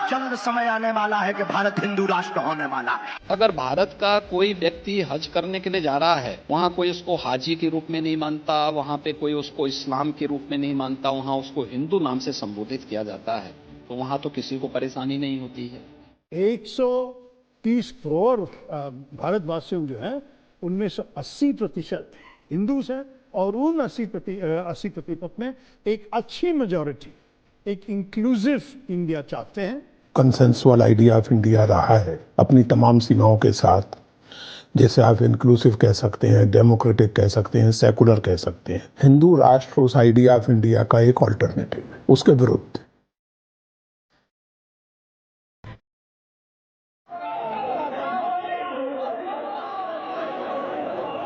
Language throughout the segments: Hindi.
जल्द समय आने वाला है कि भारत हिंदू राष्ट्र होने वाला है। अगर भारत का कोई व्यक्ति हज करने के लिए जा रहा है, वहाँ कोई उसको हाजी के रूप में नहीं मानता, वहाँ पे कोई उसको इस्लाम के रूप में नहीं मानता, वहाँ उसको हिंदू नाम से संबोधित किया जाता है, तो वहाँ तो किसी को परेशानी नहीं होती है। 130 करोड़ भारतवासियों जो है उनमें से 80% हिंदू हैं और उन 80% में एक अच्छी मेजॉरिटी, एक इंक्लूसिव इंडिया चाहते हैं। कंसेंसुअल आइडिया ऑफ इंडिया रहा है अपनी तमाम सीमाओं के साथ, जैसे आप इंक्लूसिव कह सकते हैं, डेमोक्रेटिक कह सकते हैं, सेकुलर कह सकते हैं। हिंदू राष्ट्र उस आइडिया ऑफ इंडिया का एक ऑल्टरनेटिव है, उसके विरुद्ध।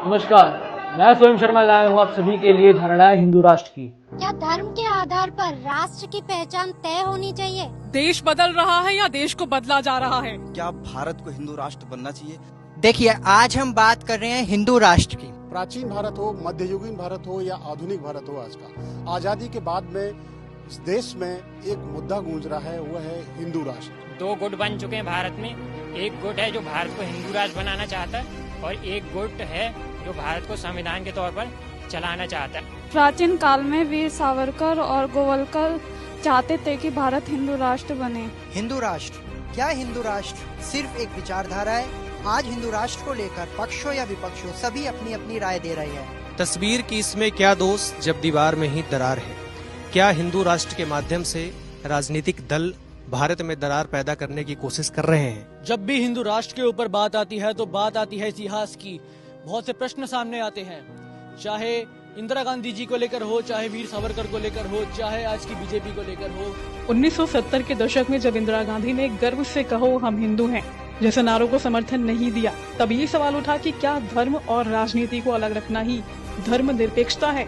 नमस्कार, मैं स्वयं शर्मा लाया हूँ आप सभी के लिए धारणाएं हिंदू राष्ट्र की। क्या धर्म के आधार पर राष्ट्र की पहचान तय होनी चाहिए? देश बदल रहा है या देश को बदला जा रहा है? क्या भारत को हिंदू राष्ट्र बनना चाहिए? देखिए, आज हम बात कर रहे हैं हिंदू राष्ट्र की। प्राचीन भारत हो, मध्ययुगीन भारत हो या आधुनिक भारत हो, आज का आजादी के बाद में इस देश में एक मुद्दा गूंज रहा है, वो है हिंदू राष्ट्र। 2 गुट बन चुके हैं भारत में। एक गुट है जो भारत को हिंदू राष्ट्र बनाना चाहता है और एक गुट है जो भारत को संविधान के तौर पर चलाना चाहता है। प्राचीन काल में वीर सावरकर और गोवलकर चाहते थे कि भारत हिंदू राष्ट्र बने। हिंदू राष्ट्र क्या? हिंदू राष्ट्र सिर्फ एक विचारधारा है। आज हिंदू राष्ट्र को लेकर पक्षों या विपक्षों सभी अपनी अपनी राय दे रहे हैं। तस्वीर की इसमें क्या दोष जब दीवार में ही दरार है। क्या हिंदू राष्ट्र के माध्यम से राजनीतिक दल भारत में दरार पैदा करने की कोशिश कर रहे हैं? जब भी हिंदू राष्ट्र के ऊपर बात आती है तो बात आती है इतिहास की। बहुत से प्रश्न सामने आते हैं, चाहे इंदिरा गांधी जी को लेकर हो, चाहे वीर सावरकर को लेकर हो, चाहे आज की बीजेपी को लेकर हो। 1970 के दशक में जब इंदिरा गांधी ने गर्व से कहो हम हिंदू हैं जैसे नारों को समर्थन नहीं दिया, तब ये सवाल उठा कि क्या धर्म और राजनीति को अलग रखना ही धर्मनिरपेक्षता है?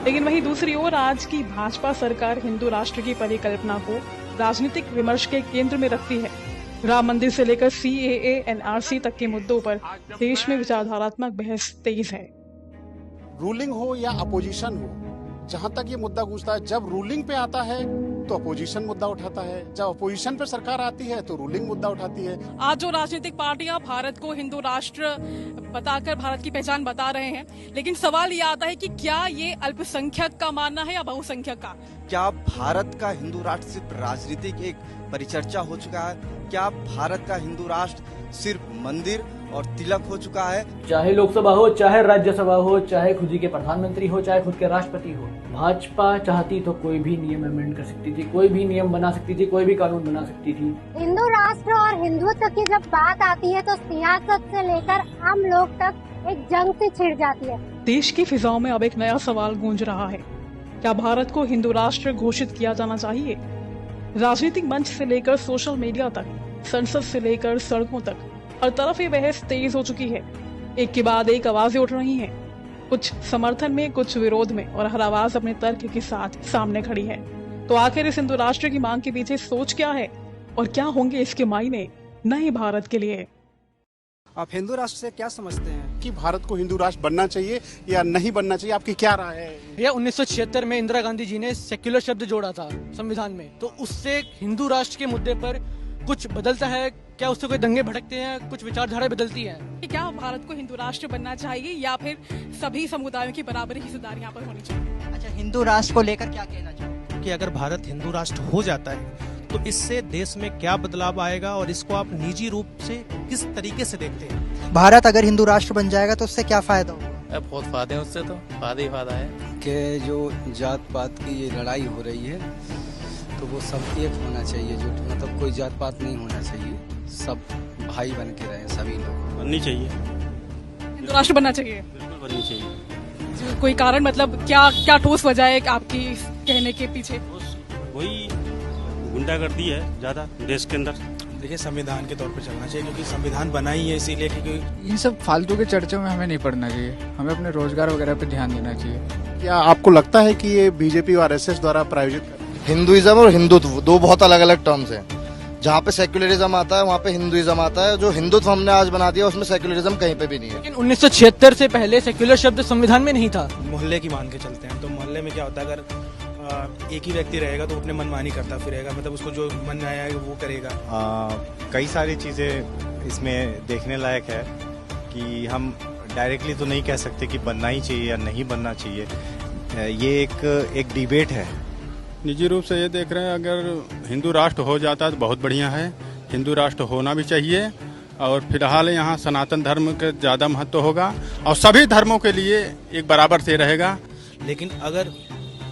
लेकिन वहीं दूसरी ओर आज की भाजपा सरकार हिंदू राष्ट्र की परिकल्पना को राजनीतिक विमर्श के केंद्र में रखती है। राम मंदिर से लेकर CAA, NRC तक के मुद्दों पर देश में विचारधारात्मक बहस तेज है। रूलिंग हो या अपोजिशन हो, जहां तक ये मुद्दा गूंजता है, जब रूलिंग पे आता है तो अपोजिशन मुद्दा उठाता है, जब अपोजिशन पे सरकार आती है तो रूलिंग मुद्दा उठाती है। आज जो राजनीतिक पार्टियां भारत को हिंदू राष्ट्र बताकर भारत की पहचान बता रहे हैं, लेकिन सवाल ये आता है कि क्या ये अल्पसंख्यक का मानना है या बहुसंख्यक का? क्या भारत का हिंदू राष्ट्र सिर्फ राजनीतिक एक परिचर्चा हो चुका है? क्या भारत का हिंदू राष्ट्र सिर्फ मंदिर और तिलक हो चुका है? चाहे लोकसभा हो, चाहे राज्यसभा हो, चाहे खुद ही के प्रधानमंत्री हो, चाहे खुद के राष्ट्रपति हो, भाजपा चाहती तो कोई भी नियम अमेंड कर सकती थी, कोई भी नियम बना सकती थी, कोई भी कानून बना सकती थी। हिंदू राष्ट्र और हिंदुत्व की जब बात आती है तो सियासत से लेकर आम लोग तक एक जंग से छिड़ जाती है। देश की फिजाओं में अब एक नया सवाल गूंज रहा है, क्या भारत को हिंदू राष्ट्र घोषित किया जाना चाहिए? राजनीतिक मंच से लेकर सोशल मीडिया तक, संसद से लेकर सड़कों तक, हर तरफ ये बहस तेज हो चुकी है। एक के बाद एक आवाजें उठ रही हैं, कुछ समर्थन में, कुछ विरोध में, और हर आवाज अपने तर्क के साथ सामने खड़ी है। तो आखिर इस हिंदू राष्ट्र की मांग के पीछे सोच क्या है और क्या होंगे इसके मायने नए भारत के लिए? आप हिंदू राष्ट्र से क्या समझते हैं कि भारत को हिंदू राष्ट्र बनना चाहिए या नहीं बनना चाहिए? आपकी क्या राय है? भैया, 1976 में इंदिरा गांधी जी ने सेक्युलर शब्द जोड़ा था संविधान में, तो उससे हिंदू राष्ट्र के मुद्दे पर कुछ बदलता है क्या? उससे कोई दंगे भड़कते हैं, कुछ विचारधारा बदलती हैं? क्या भारत को हिंदू राष्ट्र बनना चाहिए या फिर सभी समुदायों की बराबरी हिस्सेदारी यहाँ पर होनी चाहिए? अच्छा, हिंदू राष्ट्र को लेकर क्या कहना चाहिए? कि अगर भारत हिंदू राष्ट्र हो जाता है तो इससे देश में क्या बदलाव आएगा और इसको आप निजी रूप से किस तरीके से देखते हैं? भारत अगर हिंदू राष्ट्र बन जाएगा तो उससे क्या फायदा होगा? बहुत फायदे हैं उससे, तो फायदा ही फायदा है कि जो जात पात की ये लड़ाई हो रही है तो वो सब एक होना चाहिए, जो मतलब कोई जात पात नहीं होना चाहिए, सब भाई बन के रहे सभी लोग। बननी चाहिए, हिंदू राष्ट्र बनना चाहिए, बिल्कुल बननी चाहिए। कोई कारण, मतलब क्या क्या ठोस वजह है आपकी कहने के पीछे? वही गुंडागर्दी है ज्यादा देश के अंदर। देखिए, संविधान के तौर पर चलना चाहिए, क्योंकि संविधान बना ही है इसीलिए। क्योंकि इन सब फालतू के चर्चों में हमें नहीं पड़ना चाहिए, हमें अपने रोजगार वगैरह पे ध्यान देना चाहिए। क्या आपको लगता है कि ये बीजेपी और RSS द्वारा प्रायोजित? हिंदुइज्म और हिंदुत्व दो बहुत अलग अलग टर्म्स हैं। जहाँ पे सेक्युलरिज्म आता है वहाँ पे हिंदुइज्म आता है। जो हिंदुत्व हमने आज बना दिया उसमें सेक्युलरिज्म कहीं पे भी नहीं है। लेकिन 1976 से पहले सेक्युलर शब्द संविधान में नहीं था। मोहल्ले की मान के चलते हैं तो मोहल्ले में क्या होता है, अगर एक ही व्यक्ति रहेगा तो अपने मनमानी करता फिरेगा, मतलब उसको जो मन में आया वो करेगा। कई सारी चीज़ें इसमें देखने लायक है कि हम डायरेक्टली तो नहीं कह सकते कि बनना ही चाहिए या नहीं बनना चाहिए। ये एक डिबेट है। निजी रूप से ये देख रहे हैं, अगर हिंदू राष्ट्र हो जाता तो बहुत बढ़िया है, हिंदू राष्ट्र होना भी चाहिए। और फिलहाल यहाँ सनातन धर्म का ज़्यादा महत्व होगा और सभी धर्मों के लिए एक बराबर से रहेगा। लेकिन अगर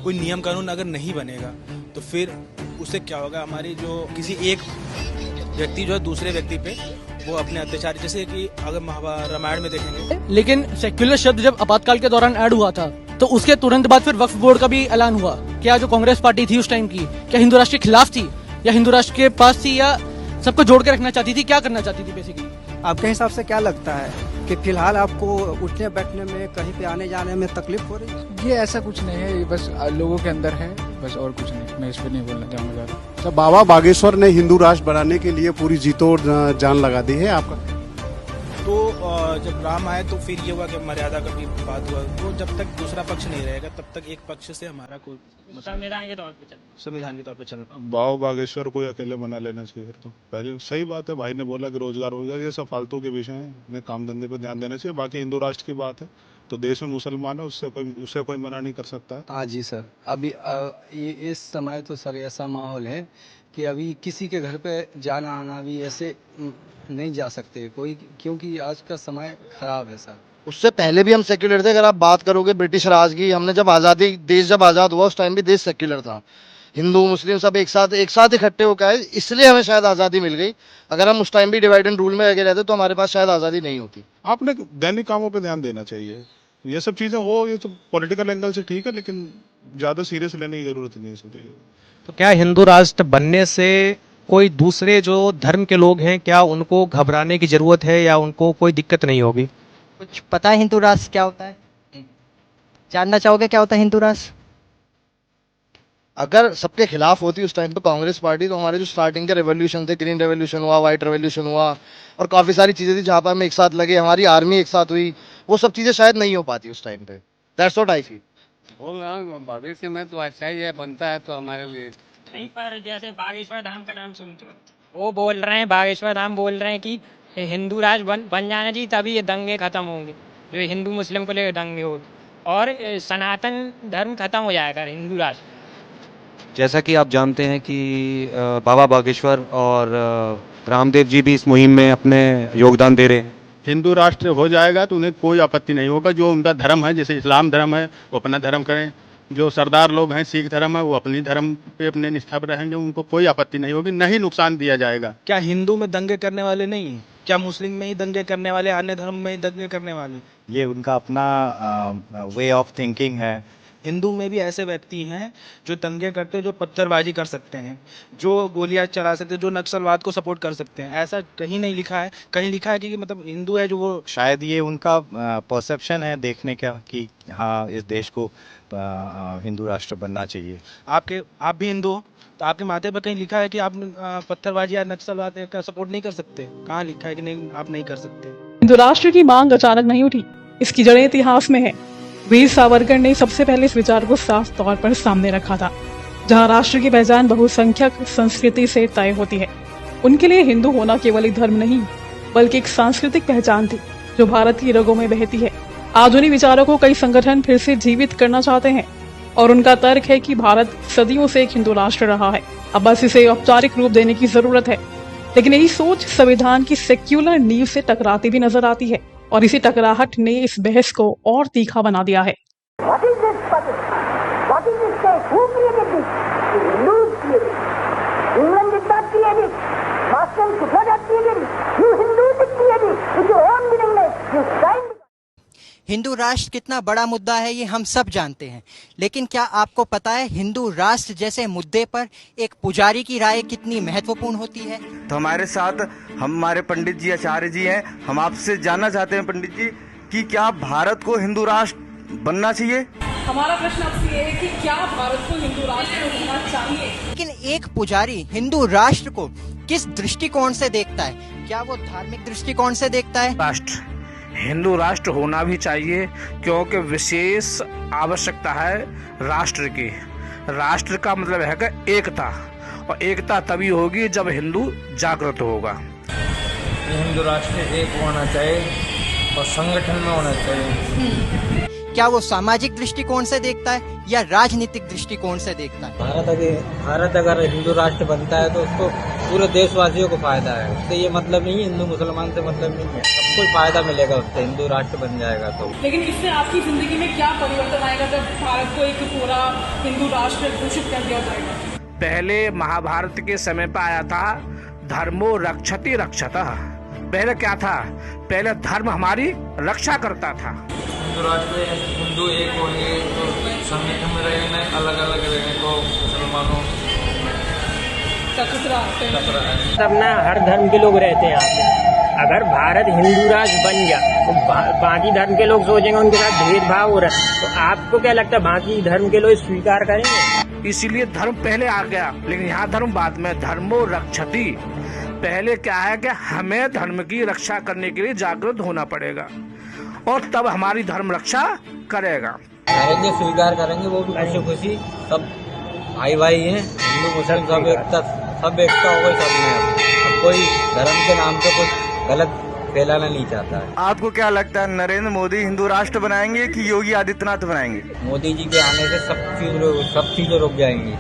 कोई नियम कानून अगर नहीं बनेगा तो फिर उससे क्या होगा, हमारी जो किसी एक व्यक्ति जो है दूसरे व्यक्ति पे वो अपने अत्याचार, जैसे कि अगर रामायण में देखेंगे। लेकिन सेक्युलर शब्द जब आपातकाल के दौरान ऐड हुआ था तो उसके तुरंत बाद फिर वक्फ बोर्ड का भी ऐलान हुआ। क्या जो कांग्रेस पार्टी थी उस टाइम की, क्या हिंदू राष्ट्र के खिलाफ थी या हिंदू राष्ट्र के पास थी, या सबको जोड़ के रखना चाहती थी, क्या करना चाहती थी बेसिकली? आपके हिसाब से क्या लगता है कि फिलहाल आपको उठने बैठने में, कहीं पे आने जाने में तकलीफ हो रही है? ये ऐसा कुछ नहीं है, ये बस लोगों के अंदर है, बस और कुछ नहीं। मैं इस पर नहीं बोलना चाहूँगा ज़्यादा। तो बाबा बागेश्वर ने हिंदू राष्ट्र बनाने के लिए पूरी जीतोड़ जान लगा दी है। आपका तो जब राम आए तो फिर ये हुआ कि मर्यादा का भी बात हुआ, तो जब तक दूसरा पक्ष नहीं रहेगा तब तक एक पक्ष से हमारा कोई संविधान के तौर पे चल बाबा बागेश्वर को अकेले बना लेना चाहिए। तो पहले सही बात है, भाई ने बोला कि रोजगार ये सब फालतू के विषय हैं, इन्हें काम धंधे पर ध्यान देना चाहिए। बाकी हिंदू राष्ट्र की बात है तो देश में मुसलमान है, उससे कोई मना नहीं कर सकता है। हाँ जी सर, अभी ये इस समय तो सर ऐसा माहौल है कि अभी किसी के घर पे जाना आना भी ऐसे नहीं जा सकते कोई, क्योंकि आज का समय खराब है सर। उससे पहले भी हम सेक्युलर थे। अगर आप बात करोगे ब्रिटिश राज की, हमने जब देश जब आज़ाद हुआ उस टाइम भी देश सेक्युलर था। हिंदू मुस्लिम सब एक साथ इकट्ठे होकर आए, इसलिए हमें शायद आज़ादी मिल गई। अगर हम उस टाइम भी डिवाइड एंड रूल में लगे रहते तो हमारे पास शायद आज़ादी नहीं होती। आपने दैनिक कामों पे ध्यान देना चाहिए। ये सब चीज़ें हो, ये तो पॉलिटिकल एंगल से ठीक है, लेकिन ज़्यादा सीरियस लेने की जरूरत नहीं है। तो क्या हिंदू राष्ट्र बनने से कोई दूसरे जो धर्म के लोग हैं, क्या उनको घबराने की जरूरत है या उनको कोई दिक्कत नहीं होगी? कुछ पता है हिंदू राष्ट्र क्या होता है? जानना चाहोगे क्या होता है हिंदू राष्ट्र? अगर सबके खिलाफ होती उस टाइम पे कांग्रेस पार्टी, तो हमारे जो स्टार्टिंग के रेवोल्यूशन थे, ग्रीन रेवोल्यूशन हुआ, व्हाइट रेवोल्यूशन हुआ और काफ़ी सारी चीज़ें थी जहाँ पर हम एक साथ लगे, हमारी आर्मी एक साथ हुई, वो सब चीज़ें शायद नहीं हो पाती उस टाइम पे। That's what I feel. बोल रहा हूँ भविष्य में तो अच्छा ही है, बनता है तो हमारे लिए नहीं। पर जैसे बागेश्वर धाम का नाम सुनते हो, वो बोल रहे हैं, बागेश्वर धाम बोल रहे हैं कि हिंदू राष्ट्र बन जाना चाहिए, तभी ये दंगे खत्म होंगे जो हिंदू मुस्लिम को लेकर दंगे हो, और सनातन धर्म खत्म हो जाएगा हिंदू राष्ट्र। जैसा कि आप जानते हैं कि बाबा बागेश्वर और रामदेव जी भी इस मुहिम में अपने योगदान दे रहे हैं। हिंदू राष्ट्र हो जाएगा तो उन्हें कोई आपत्ति नहीं होगा। जो उनका धर्म है, जैसे इस्लाम धर्म है, वो अपना धर्म करें। जो सरदार लोग हैं, सिख धर्म है, वो अपनी धर्म पे अपने निष्ठा पर रहेंगे, उनको कोई आपत्ति नहीं होगी, नहीं नुकसान दिया जाएगा। क्या हिंदू में दंगे करने वाले नहीं हैं? क्या मुस्लिम में ही दंगे करने वाले, अन्य धर्म में ही दंगे करने वाले? ये उनका अपना वे ऑफ थिंकिंग है। हिंदू में भी ऐसे व्यक्ति हैं जो दंगे करते हैं, जो पत्थरबाजी कर सकते हैं, जो गोलियां चला सकते हैं, जो नक्सलवाद को सपोर्ट कर सकते हैं। ऐसा कहीं नहीं लिखा है। कहीं लिखा है कि मतलब हिंदू है जो वो, शायद ये उनका परसेप्शन है देखने का कि हाँ इस देश को हिंदू राष्ट्र बनना चाहिए। आप भी हिंदू हो तो आपके माथे पर कहीं लिखा है कि आप पत्थरबाजी या नक्सलवाद का सपोर्ट नहीं कर सकते? कहाँ लिखा है कि नहीं, आप नहीं कर सकते? हिंदू राष्ट्र की मांग अचानक नहीं उठी, इसकी जड़ें इतिहास में है। वीर सावरकर ने सबसे पहले इस विचार को साफ तौर पर सामने रखा था। जहां राष्ट्र की पहचान बहुसंख्यक संस्कृति से तय होती है, उनके लिए हिंदू होना केवल एक धर्म नहीं बल्कि एक सांस्कृतिक पहचान थी जो भारत की रगों में बहती है। आज उन्हीं विचारों को कई संगठन फिर से जीवित करना चाहते हैं और उनका तर्क है कि भारत सदियों से एक हिंदू राष्ट्र रहा है, अब बस इसे औपचारिक रूप देने की जरूरत है। लेकिन यही सोच संविधान की सेक्युलर नींव से टकराती भी नजर आती है और इसी टकराहट ने इस बहस को और तीखा बना दिया है। हिंदू राष्ट्र कितना बड़ा मुद्दा है ये हम सब जानते हैं, लेकिन क्या आपको पता है हिंदू राष्ट्र जैसे मुद्दे पर एक पुजारी की राय कितनी महत्वपूर्ण होती है? तो हमारे साथ हमारे पंडित जी, आचार्य जी हैं। हम आपसे जानना चाहते हैं पंडित जी कि क्या भारत को हिंदू राष्ट्र बनना चाहिए? हमारा प्रश्न आपसे ये है कि क्या भारत को हिंदू राष्ट्र बनना चाहिए? लेकिन एक पुजारी हिंदू राष्ट्र को किस दृष्टिकोण से देखता है? क्या वो धार्मिक दृष्टिकोण से देखता है? राष्ट्र हिंदू राष्ट्र होना भी चाहिए क्योंकि विशेष आवश्यकता है राष्ट्र की। राष्ट्र का मतलब है कि एकता, और एकता तभी होगी जब हिंदू जागृत होगा। हिंदू राष्ट्र एक होना चाहिए और संगठन में होना चाहिए। क्या वो सामाजिक दृष्टिकोण से देखता है या राजनीतिक दृष्टिकोण से देखता है? भारत अगर हिंदू राष्ट्र बनता है तो उसको पूरे देशवासियों को फायदा है। उससे ये मतलब नहीं है हिंदू मुसलमान से मतलब नहीं है, सबको फायदा मिलेगा उससे, हिंदू राष्ट्र बन जाएगा तो। लेकिन इससे आपकी जिंदगी में क्या परिवर्तन आएगा जब भारत को एक पूरा हिंदू राष्ट्र घोषित कर दिया जाएगा? पहले महाभारत के समय पर आया था धर्मो रक्षति रक्षतः। पहले क्या था? पहले धर्म हमारी रक्षा करता था। हिंदू राष्ट्र हिंदू एक होंगे तो संगठन में रहेंगे, अलग अलग रहेंगे तो मुसलमानों सब ना हर धर्म के लोग रहते हैं यहाँ पे। अगर भारत हिंदू राष्ट्र बन गया तो बाकी धर्म के लोग सोचेंगे उनके साथ भेदभाव हो रहा है, तो आपको क्या लगता है बाकी धर्म के लोग स्वीकार करेंगे? इसीलिए धर्म पहले आ गया, लेकिन यहाँ धर्म बाद में। धर्मो रक्षति, पहले क्या है कि हमें धर्म की रक्षा करने के लिए जागृत होना पड़ेगा और तब हमारी धर्म रक्षा करेगा। करेंगे, स्वीकार करेंगे, वो भी खुशी खुशी सब भाई भाई हैं, हिंदू मुसलमान सब एकता हो गई सब में। अब कोई धर्म के नाम पे कुछ गलत फैलाना नहीं चाहता है। आपको क्या लगता है नरेंद्र मोदी हिंदू राष्ट्र बनाएंगे कि योगी आदित्यनाथ बनाएंगे? मोदी जी के आने से सब चीजें रुक जाएंगी।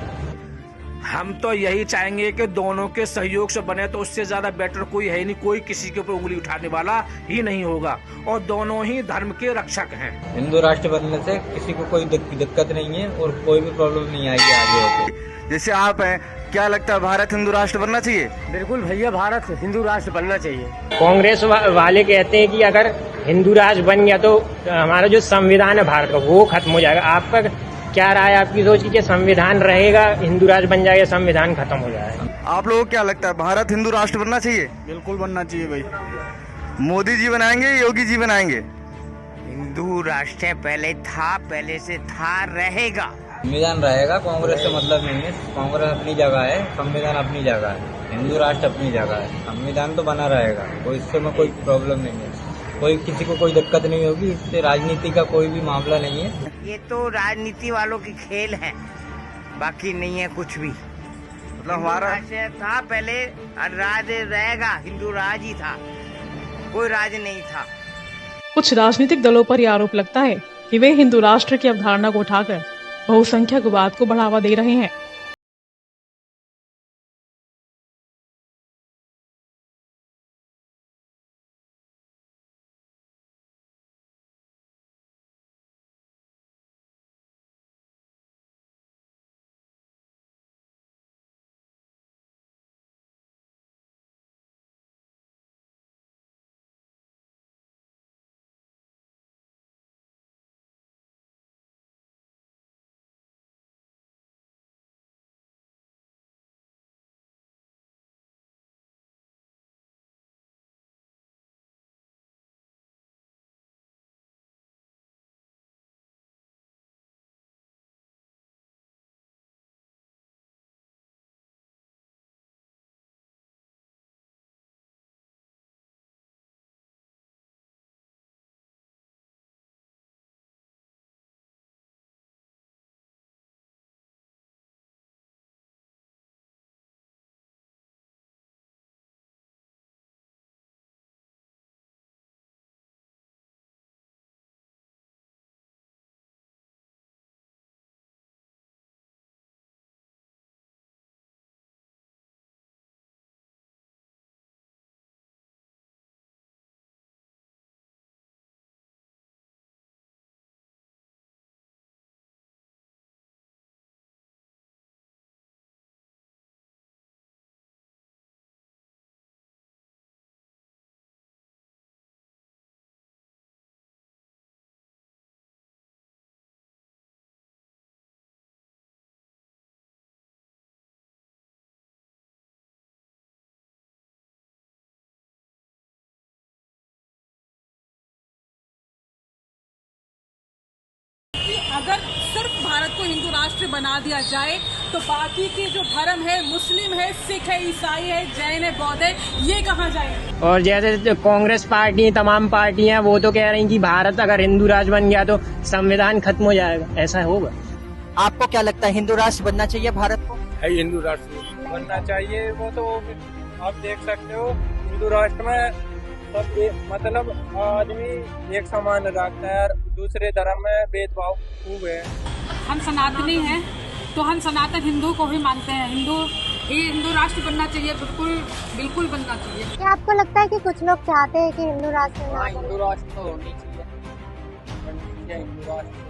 हम तो यही चाहेंगे कि दोनों के सहयोग से बने, तो उससे ज्यादा बेटर कोई है नहीं। कोई किसी के ऊपर उंगली उठाने वाला ही नहीं होगा और दोनों ही धर्म के रक्षक हैं। हिंदू राष्ट्र बनने से किसी को कोई दिक्कत नहीं है और कोई भी प्रॉब्लम नहीं आएगी आगे होकर। जैसे आप हैं, क्या लगता है भारत हिंदू राष्ट्र बनना चाहिए? बिल्कुल भैया, भारत हिंदू राष्ट्र बनना चाहिए। कांग्रेस वाले कहते हैं कि अगर हिंदू राष्ट्र बन गया तो हमारा जो संविधान है भारत का वो खत्म हो जाएगा। आपका क्या राय, आपकी सोच की संविधान रहेगा, हिंदू राष्ट्र बन जाएगा, संविधान खत्म हो जाएगा? आप लोगों को क्या लगता है भारत हिंदू राष्ट्र बनना चाहिए? बिल्कुल बनना चाहिए भाई। मोदी जी बनाएंगे, योगी जी बनाएंगे? हिंदू राष्ट्र पहले था, पहले से था, रहेगा। संविधान रहेगा, कांग्रेस से मतलब नहीं है। कांग्रेस अपनी जगह है, संविधान अपनी जगह है, हिंदू राष्ट्र अपनी जगह है। संविधान तो बना रहेगा, कोई इससे में कोई प्रॉब्लम नहीं है, कोई किसी को कोई दिक्कत नहीं होगी। इससे राजनीति का कोई भी मामला नहीं है। ये तो राजनीति वालों की खेल है, बाकी नहीं है कुछ भी। मतलब हमारा था पहले, राज रहेगा, हिंदू राज ही था, कोई राज नहीं था। कुछ राजनीतिक दलों पर यह आरोप लगता है कि वे हिंदू राष्ट्र की अवधारणा को उठाकर बहुसंख्यकवाद को बढ़ावा दे रहे हैं। अगर सिर्फ भारत को हिंदू राष्ट्र बना दिया जाए तो बाकी के जो धर्म है, मुस्लिम है, सिख है, ईसाई है, जैन है, बौद्ध है, ये कहाँ जाएंगे? और जैसे कांग्रेस पार्टी, तमाम पार्टियां वो तो कह रही कि भारत अगर हिंदू राष्ट्र बन गया तो संविधान खत्म हो जाएगा। ऐसा होगा? आपको क्या लगता है हिंदू राष्ट्र बनना चाहिए भारत को? है हिंदू राष्ट्र बनना चाहिए। वो तो आप देख सकते हो हिंदू राष्ट्र में सब मतलब आदमी एक समान रखता है, दूसरे धर्म में भेदभाव खूब है। हम सनातनी हैं तो हम सनातन हिंदू को भी मानते हैं। हिंदू राष्ट्र बनना चाहिए, बिल्कुल बनना चाहिए। क्या आपको लगता है कि कुछ लोग चाहते हैं कि हिंदू राष्ट्र? हिंदू राष्ट्र तो होनी चाहिए, हिंदू राष्ट्र।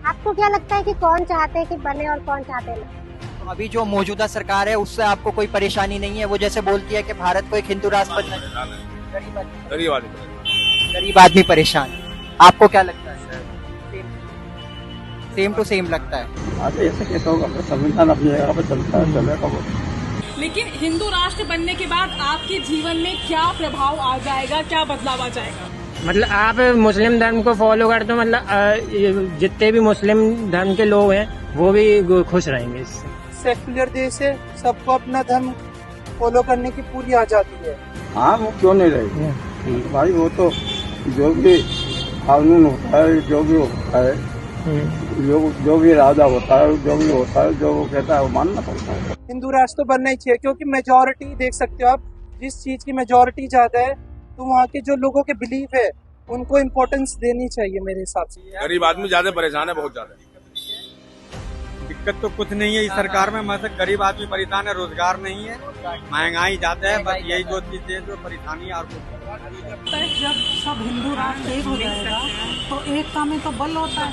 आपको क्या लगता है कि कौन चाहते हैं कि बने और कौन चाहते हैं? तो अभी जो मौजूदा सरकार है उससे आपको कोई परेशानी नहीं है? वो जैसे बोलती है कि भारत को एक हिंदू राष्ट्र बनना चाहिए, गरीब आदमी परेशान। आपको क्या लगता है? सेम टू सेम लगता है। ऐसे कैसे होगा? संविधान अपनी जगह पर चलता है, चलेगा। लेकिन हिंदू राष्ट्र बनने के बाद आपके जीवन में क्या प्रभाव आ जाएगा, क्या बदलाव आ जाएगा? मतलब आप मुस्लिम धर्म को फॉलो करते हो, मतलब जितने भी मुस्लिम धर्म के लोग हैं वो भी खुश रहेंगे इससे। सेक्युलर देश है, सबको अपना धर्म फॉलो करने की पूरी आजादी है। हाँ, वो क्यों नहीं रहेगी भाई? वो तो जो भी कानून होता है, जो भी होता है, जो भी राजा होता है, जो भी होता है, जो वो कहता है वो मानना पड़ता है। हिंदू राष्ट्र तो बनना ही चाहिए, क्योंकि मेजोरिटी देख सकते हो आप, जिस चीज की मेजोरिटी ज्यादा है तो वहाँ के जो लोगों के बिलीफ है उनको इम्पोर्टेंस देनी चाहिए मेरे हिसाब से। गरीब आदमी ज्यादा परेशान है, बहुत ज्यादा। दिक्कत तो कुछ नहीं है इस सरकार में, मतलब गरीब आदमी परेशान है, रोजगार नहीं है, महंगाई ज्यादा है, बस यही दो चीजें जो परेशानी है। और जब सब हिंदू राष्ट्र एक हो जाएगा तो एकता में तो बल होता है।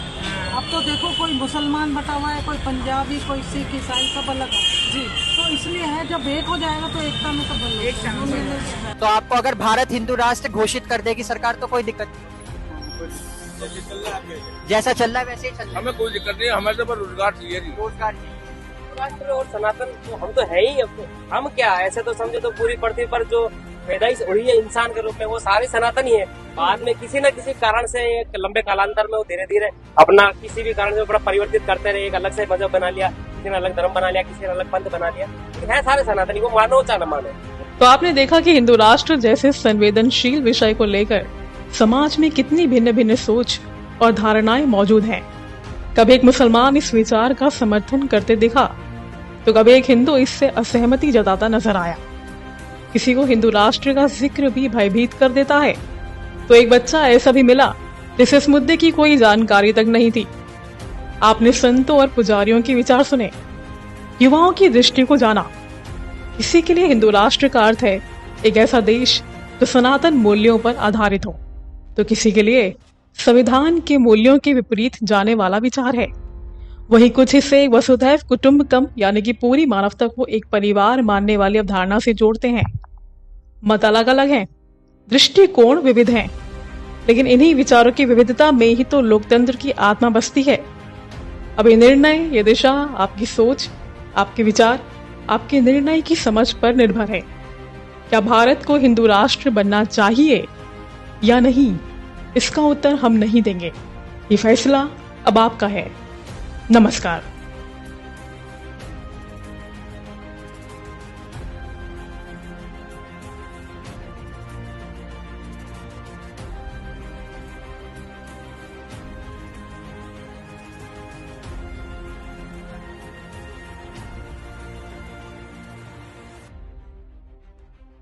अब तो देखो कोई मुसलमान बटा हुआ है, कोई पंजाबी, कोई सिख, ईसाई, सब अलग है जी। तो इसलिए है जब एक हो जाएगा तो एकता में तो बल होता है। तो आपको अगर भारत हिंदू राष्ट्र घोषित कर देगी सरकार तो कोई दिक्कत नहीं? जैसा चल रहा है वैसे ही चल रहा है। हमें कोई दिक्कत नहीं है, हमें तो रोजगार चाहिए। रोजगार चाहिए। राष्ट्र और सनातन तो हम तो है ही। अब तो हम क्या, ऐसे तो समझे तो पूरी पृथ्वी पर जो पैदाइश हुई है इंसान के रूप में वो सारे सनातन ही है। बाद में किसी न किसी कारण से एक लंबे कालांतर में वो धीरे धीरे अपना किसी भी कारण से अपना परिवर्तित करते रहे। एक अलग से मजहब बना लिया, किसी ने अलग धर्म बना लिया, किसी ने अलग पंथ बना लिया, है सारे सनातनी को मानो चाहे न मानो। तो आपने देखा कि हिंदू राष्ट्र जैसे संवेदनशील विषय को लेकर समाज में कितनी भिन्न भिन्न सोच और धारणाएं मौजूद हैं। कभी एक मुसलमान इस विचार का समर्थन करते दिखा तो कभी एक हिंदू इससे असहमति जताता नजर आया। किसी को हिंदू राष्ट्र का जिक्र भी भयभीत कर देता है तो एक बच्चा ऐसा भी मिला जिसे इस मुद्दे की कोई जानकारी तक नहीं थी। आपने संतों और पुजारियों के विचार सुने, युवाओं की दृष्टि को जाना। किसी के लिए हिंदू राष्ट्र का अर्थ है एक ऐसा देश जो सनातन मूल्यों पर आधारित हो, तो किसी के लिए संविधान के मूल्यों के विपरीत जाने वाला विचार है। वहीं कुछ हिस्से वसुधैव कुटुंबकम यानी कि पूरी मानवता को एक परिवार मानने वाली अवधारणा से जोड़ते हैं। मत अलग अलग हैं, दृष्टिकोण विविध हैं, लेकिन इन्हीं विचारों की विविधता में ही तो लोकतंत्र की आत्मा बसती है। अब ये निर्णय, ये दिशा आपकी सोच, आपके विचार, आपके निर्णय की समझ पर निर्भर है। क्या भारत को हिंदू राष्ट्र बनना चाहिए या नहीं, इसका उत्तर हम नहीं देंगे। ये फैसला अब आपका है। नमस्कार।